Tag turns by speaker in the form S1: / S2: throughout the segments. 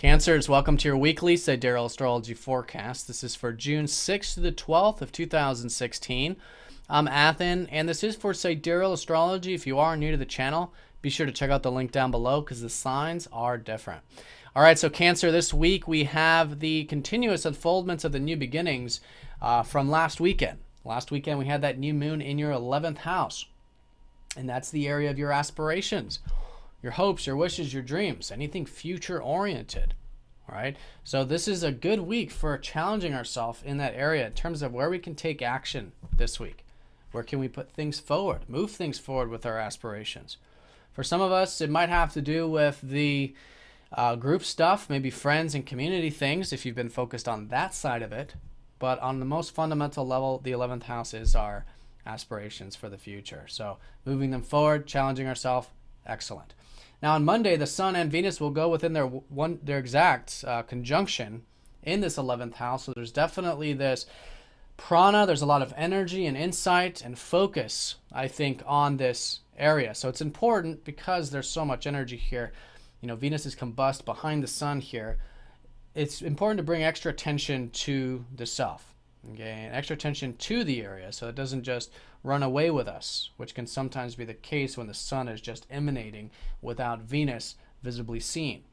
S1: Cancers, welcome to your weekly Sidereal Astrology forecast. This is for June 6th to the 12th of 2016. I'm Athen, and this is for Sidereal Astrology. If you are new to the channel, be sure to check out the link down below because the signs are different. All right, so Cancer, this week we have the continuous unfoldments of the new beginnings from last weekend. Last weekend we had that new moon in your 11th house, and that's the area of your aspirations, your hopes, your wishes, your dreams, anything future oriented. All right, so this is a good week for challenging ourselves in that area in terms of where we can take action this week. Where can we put things forward, move things forward with our aspirations? For some of us, it might have to do with the group stuff, maybe friends and community things if you've been focused on that side of it. But on the most fundamental level, the 11th house is our aspirations for the future. So moving them forward, challenging ourselves, excellent. Now on Monday, the Sun and Venus will go within their exact conjunction in this 11th house. So there's definitely this prana. There's a lot of energy and insight and focus, I think, on this area. So it's important because there's so much energy here. You know, Venus is combust behind the Sun here. It's important to bring extra attention to the self, okay, and extra attention to the area so it doesn't just run away with us, which can sometimes be the case when the Sun is just emanating without Venus visibly seen.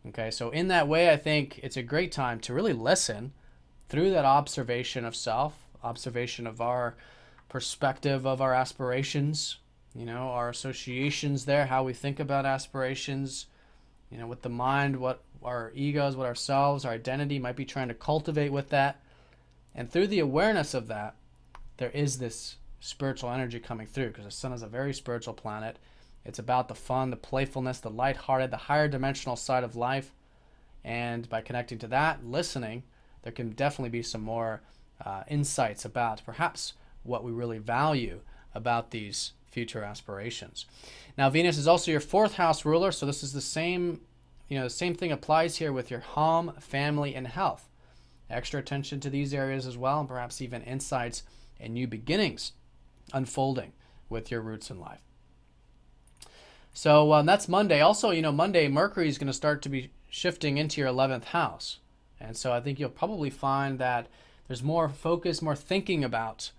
S1: Okay, so in that way, I think it's a great time to really listen through that observation of self, observation of our perspective of our aspirations, you know, our associations there, how we think about aspirations, you know, with the mind, what our egos, what ourselves, our identity might be trying to cultivate with that. And through the awareness of that, there is this spiritual energy coming through because the Sun is a very spiritual planet. It's about the fun, the playfulness, the lighthearted, the higher dimensional side of life. And by connecting to that, listening, there can definitely be some more insights about perhaps what we really value about these future aspirations. Now, Venus is also your 4th house ruler, so this is the same, the same thing applies here with your home, family, and health. Extra attention to these areas as well, and perhaps even insights and new beginnings unfolding with your roots in life. So that's Monday. Also, Monday, Mercury is going to start to be shifting into your 11th house. And so I think you'll probably find that there's more focus, more thinking about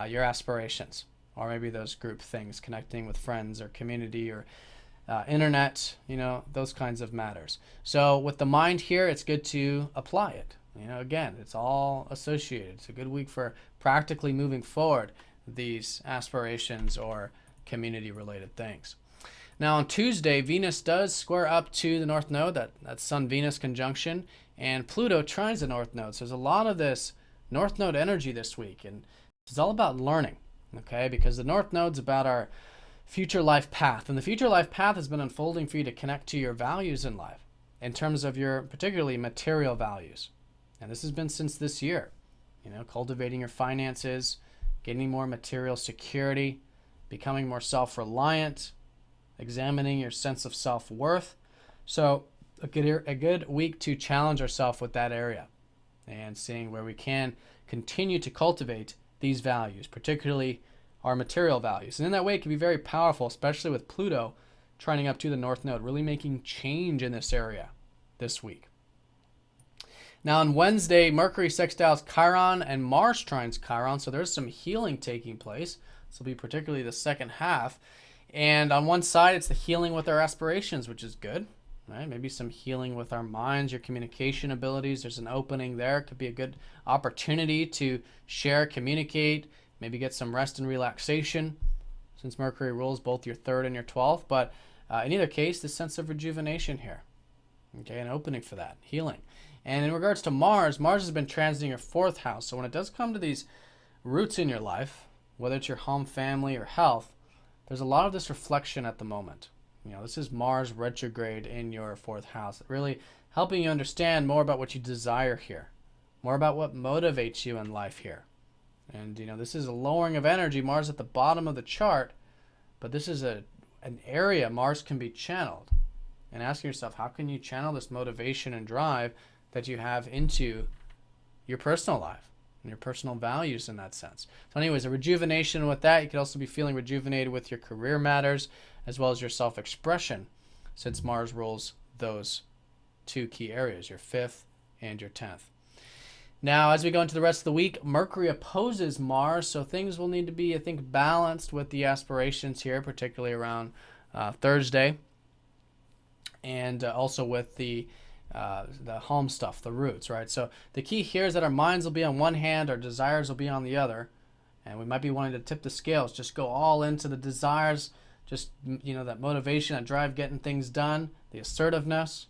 S1: your aspirations, or maybe those group things, connecting with friends or community or internet, those kinds of matters. So with the mind here, it's good to apply it. Again, it's all associated. It's a good week for practically moving forward these aspirations or community-related things. Now on Tuesday, Venus does square up to the North Node, that Sun-Venus conjunction, and Pluto trines the North Node. So there's a lot of this North Node energy this week, and it's all about learning, okay? Because the North Node's about our future life path, and the future life path has been unfolding for you to connect to your values in life in terms of your particularly material values. And this has been since this year, cultivating your finances, gaining more material security, becoming more self-reliant, examining your sense of self-worth. So a good week to challenge ourselves with that area and seeing where we can continue to cultivate these values, particularly our material values. And in that way, it can be very powerful, especially with Pluto trining up to the North Node, really making change in this area this week. Now on Wednesday, Mercury sextiles Chiron and Mars trines Chiron, so there's some healing taking place. This will be particularly the second half. And on one side, it's the healing with our aspirations, which is good, right? Maybe some healing with our minds, your communication abilities. There's an opening there. It could be a good opportunity to share, communicate, maybe get some rest and relaxation since Mercury rules both your 3rd and your 12th. But in either case, the sense of rejuvenation here, okay, an opening for that, healing. And in regards to Mars, Mars has been transiting your 4th house. So when it does come to these roots in your life, whether it's your home, family, or health, there's a lot of this reflection at the moment. This is Mars retrograde in your 4th house, really helping you understand more about what you desire here, more about what motivates you in life here. And, this is a lowering of energy. Mars at the bottom of the chart, but this is an area Mars can be channeled. And asking yourself, how can you channel this motivation and drive that you have into your personal life and your personal values in that sense? So anyways, a rejuvenation with that. You could also be feeling rejuvenated with your career matters as well as your self-expression, since Mars rules those two key areas, your 5th and your 10th. Now, as we go into the rest of the week, Mercury opposes Mars, so things will need to be, I think, balanced with the aspirations here, particularly around Thursday, and also with the home stuff, the roots, right? So the key here is that our minds will be on one hand, our desires will be on the other, and we might be wanting to tip the scales, just go all into the desires, just, that motivation, that drive, getting things done, the assertiveness,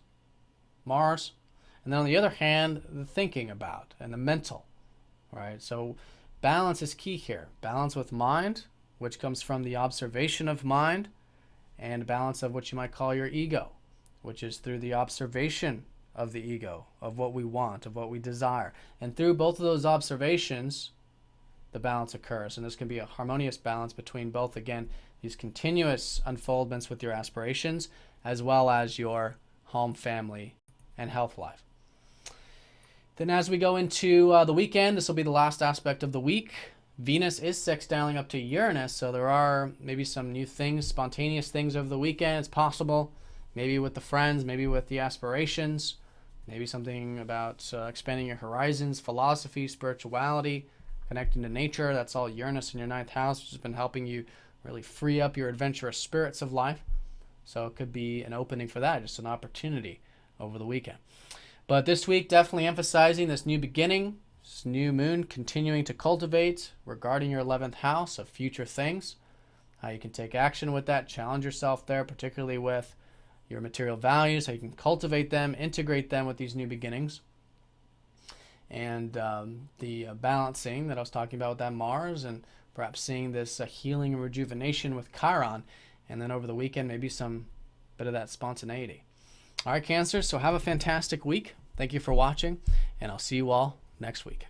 S1: Mars. And then on the other hand, the thinking about and the mental, right? So balance is key here. Balance with mind, which comes from the observation of mind, and balance of what you might call your ego, which is through the observation of the ego, of what we want, of what we desire. And through both of those observations, the balance occurs. And this can be a harmonious balance between both, again, these continuous unfoldments with your aspirations, as well as your home, family, and health life. Then as we go into the weekend, this will be the last aspect of the week. Venus is sextiling up to Uranus, so there are maybe some new things, spontaneous things over the weekend. It's possible, maybe with the friends, maybe with the aspirations, maybe something about expanding your horizons, philosophy, spirituality, connecting to nature. That's all Uranus in your 9th house, which has been helping you really free up your adventurous spirits of life. So it could be an opening for that, just an opportunity over the weekend. But this week, definitely emphasizing this new beginning, this new moon continuing to cultivate regarding your 11th house of future things, how you can take action with that, challenge yourself there, particularly with your material values, how you can cultivate them, integrate them with these new beginnings. And the balancing that I was talking about with that Mars, and perhaps seeing this healing and rejuvenation with Chiron, and then over the weekend, maybe some bit of that spontaneity. All right, Cancer, so have a fantastic week. Thank you for watching, and I'll see you all next week.